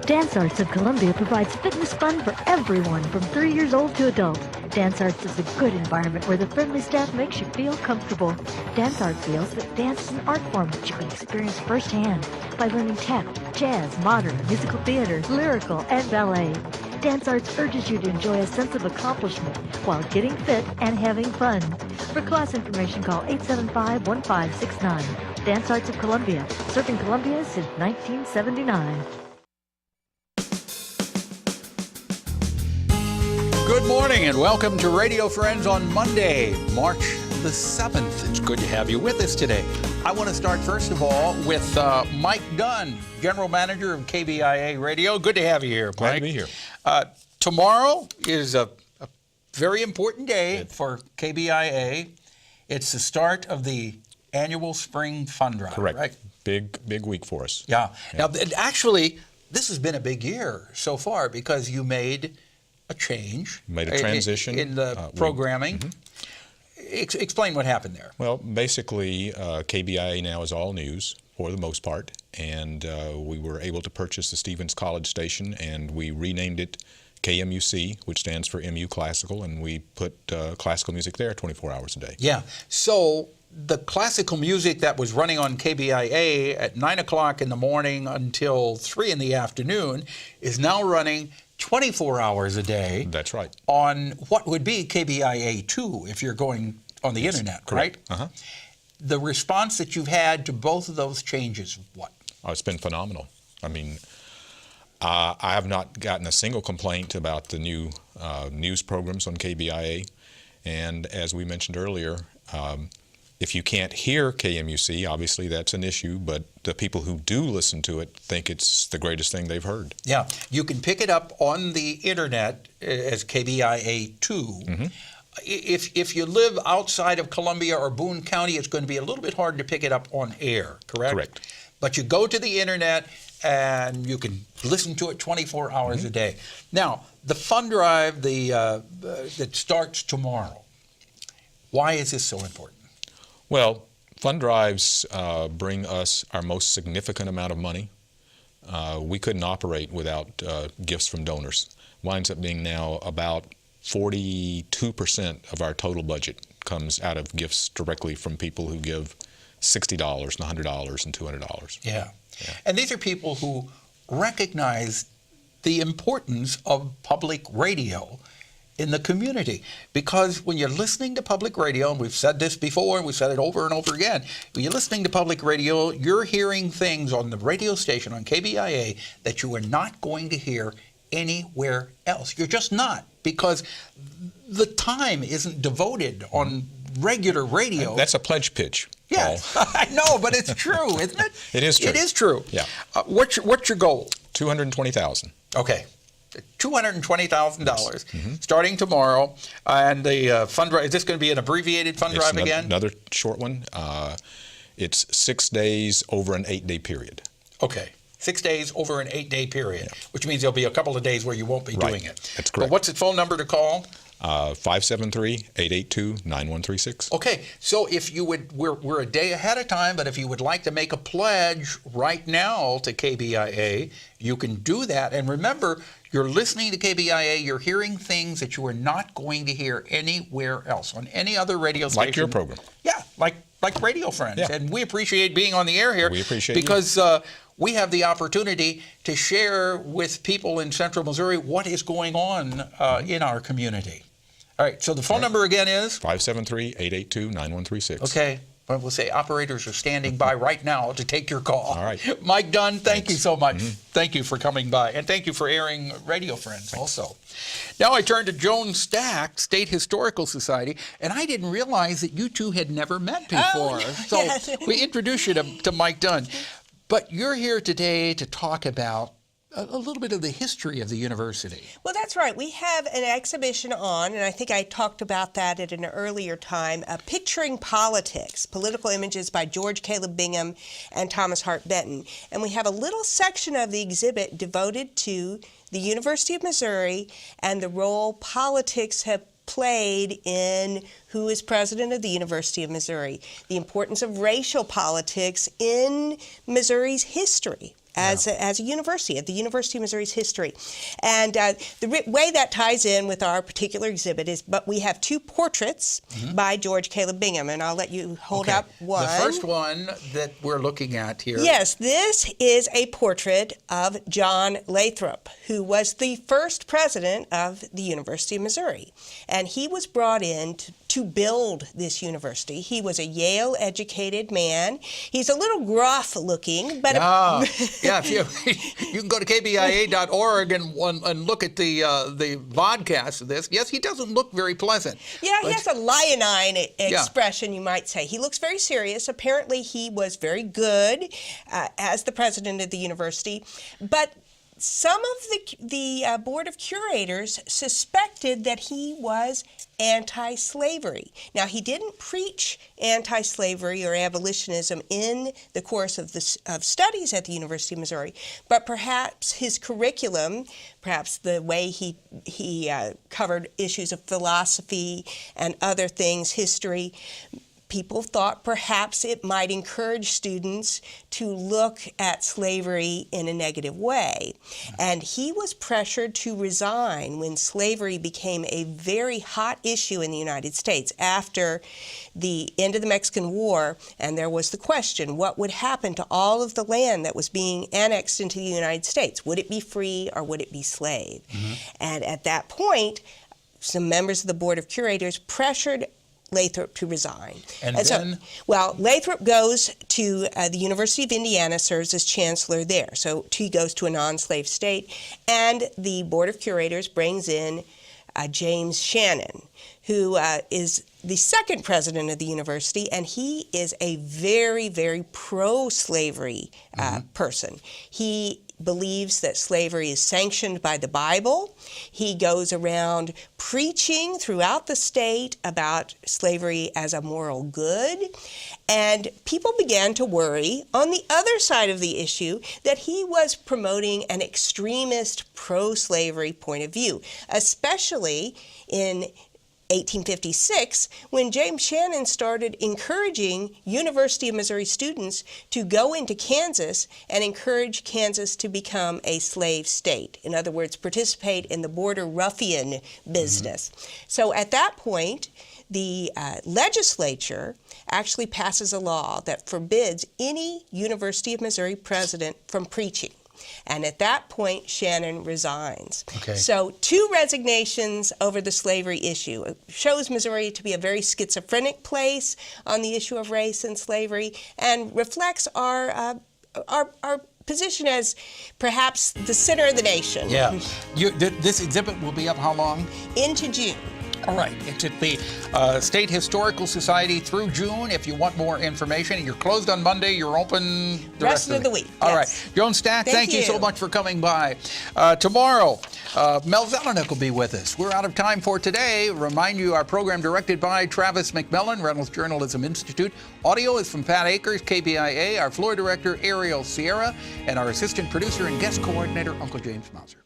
Dance Arts of Columbia provides fitness fun for everyone from 3 years old to adult. Dance Arts is a good environment where the friendly staff makes you feel comfortable. Dance Arts feels that dance is an art form that you can experience firsthand by learning tap, jazz, modern, musical theater, lyrical, and ballet. Dance Arts urges you to enjoy a sense of accomplishment while getting fit and having fun. For class information, call 875-1569. Dance Arts of Columbia, serving Columbia since 1979. Good morning and welcome to Radio Friends on Monday, March the 7th. It's good to have you with us today. I want to start first of all with Mike Dunn, General Manager of KBIA Radio. Good to have you here, Mike. Glad to be here. Tomorrow is a very important day for KBIA. It's the start of the annual spring fund drive. Correct. Right? Big week for us. Yeah. Now, actually, this has been a big year so far because you made a change. Made a transition. In the programming. Explain what happened there. Well, basically, KBIA now is all news for the most part, and we were able to purchase the Stevens College station, and we renamed it KMUC, which stands for MU Classical, and we put classical music there 24 hours a day. Yeah. So the classical music that was running on KBIA at 9 o'clock in the morning until 3 in the afternoon is now running 24 hours a day. That's right. On what would be KBIA-2 if you're going on the internet, correct. Right? Uh-huh. The response that you've had to both of those changes, what? Oh, it's been phenomenal. I mean, I have not gotten a single complaint about the new news programs on KBIA. And as we mentioned earlier, if you can't hear KMUC, obviously that's an issue, but the people who do listen to it think it's the greatest thing they've heard. Yeah, you can pick it up on the internet as KBIA-2. If you live outside of Columbia or Boone County, it's going to be a little bit hard to pick it up on air, correct? Correct. But you go to the internet and you can listen to it 24 hours a day. Now, the fund drive that starts tomorrow, why is this so important? Well, fund drives bring us our most significant amount of money. We couldn't operate without gifts from donors. Winds up being now about 42% of our total budget comes out of gifts directly from people who give $60 and $100 and $200. Yeah. And these are people who recognize the importance of public radio in the community, because when you're listening to public radio, and we've said this before, and we've said it over and over again, when you're listening to public radio, you're hearing things on the radio station, on KBIA, that you are not going to hear anywhere else. You're just not, because the time isn't devoted on regular radio. That's a pledge pitch. Yes, I know, but it's true, isn't it? It is true. It is true. Yeah. What's your goal? $220,000. Okay. $220,000 starting tomorrow, and the fund drive. Is this going to be an abbreviated fund drive again? Another short one. It's 6 days over an 8-day period. Okay, 6 days over an 8-day period, which means there'll be a couple of days where you won't be doing it. That's correct. But what's the phone number to call? 573-882-9136. Okay, so if you would, we're a day ahead of time, but if you would like to make a pledge right now to KBIA, you can do that. And remember, you're listening to KBIA, you're hearing things that you are not going to hear anywhere else on any other radio station. Like your program. Yeah, like Radio Friends. Yeah. And we appreciate being on the air here. We appreciate because we have the opportunity to share with people in Central Missouri what is going on in our community. All right, so the phone number again is? 573-882-9136. Okay, well, we'll say operators are standing by right now to take your call. All right. Mike Dunn, thank you so much. Thank you for coming by, and thank you for airing Radio Friends also. Now I turn to JOAN STACK, State Historical Society, and I didn't realize that you two had never met before. So yes. We introduced you to Mike Dunn. But you're here today to talk about a little bit of the history of the university. Well, that's right. We have an exhibition on, and I think I talked about that at an earlier time, Picturing Politics, Political Images by George Caleb Bingham and Thomas Hart Benton. And we have a little section of the exhibit devoted to the University of Missouri and the role politics have played in who is president of the University of Missouri, the importance of racial politics in Missouri's history. as a university, at the University of Missouri's history. And the way that ties in with our particular exhibit is, but we have two portraits by George Caleb Bingham, and I'll let you hold up one. The first one that we're looking at here. Yes, this is a portrait of John Lathrop, who was the first president of the University of Missouri. And he was brought in to build this university. He was a Yale-educated man. He's a little gruff-looking, but you can go to KBIA.org and look at the vodcast of this. Yes, he doesn't look very pleasant. Yeah, he has a leonine expression, you might say. He looks very serious. Apparently, he was very good as the president of the university, but some of the Board of Curators suspected that he was anti-slavery. Now, he didn't preach anti-slavery or abolitionism in the course of studies at the University of Missouri, but perhaps his curriculum, perhaps the way he covered issues of philosophy and other things, history, people thought perhaps it might encourage students to look at slavery in a negative way. And he was pressured to resign when slavery became a very hot issue in the United States after the end of the Mexican War. And there was the question, what would happen to all of the land that was being annexed into the United States? Would it be free or would it be slave? And at that point, some members of the Board of Curators pressured Lathrop to resign. And then? Well, Lathrop goes to the University of Indiana, serves as chancellor there. So he goes to a non-slave state, and the Board of Curators brings in James Shannon, who is the second president of the university, and he is a very, very pro-slavery person. He believes that slavery is sanctioned by the Bible. He goes around preaching throughout the state about slavery as a moral good. And people began to worry on the other side of the issue that he was promoting an extremist pro-slavery point of view, especially in 1856, when James Shannon started encouraging University of Missouri students to go into Kansas and encourage Kansas to become a slave state. In other words, participate in the border ruffian business. So at that point, the legislature actually passes a law that forbids any University of Missouri president from preaching. And at that point, Shannon resigns. Okay. So 2 resignations over the slavery issue. It shows Missouri to be a very schizophrenic place on the issue of race and slavery, and reflects our position as perhaps the center of the nation. Yeah. This exhibit will be up how long? Into June. All right. It's at the State Historical Society through June. If you want more information, you're closed on Monday. You're open the rest of the week. All yes. right. Joan Stack, thank you so much for coming by. Tomorrow, Mel Zelenik will be with us. We're out of time for today. Remind you, our program directed by Travis McMillan, Reynolds Journalism Institute. Audio is from Pat Akers, KBIA. Our floor director, Ariel Sierra, and our assistant producer and guest coordinator, Uncle James Mauser.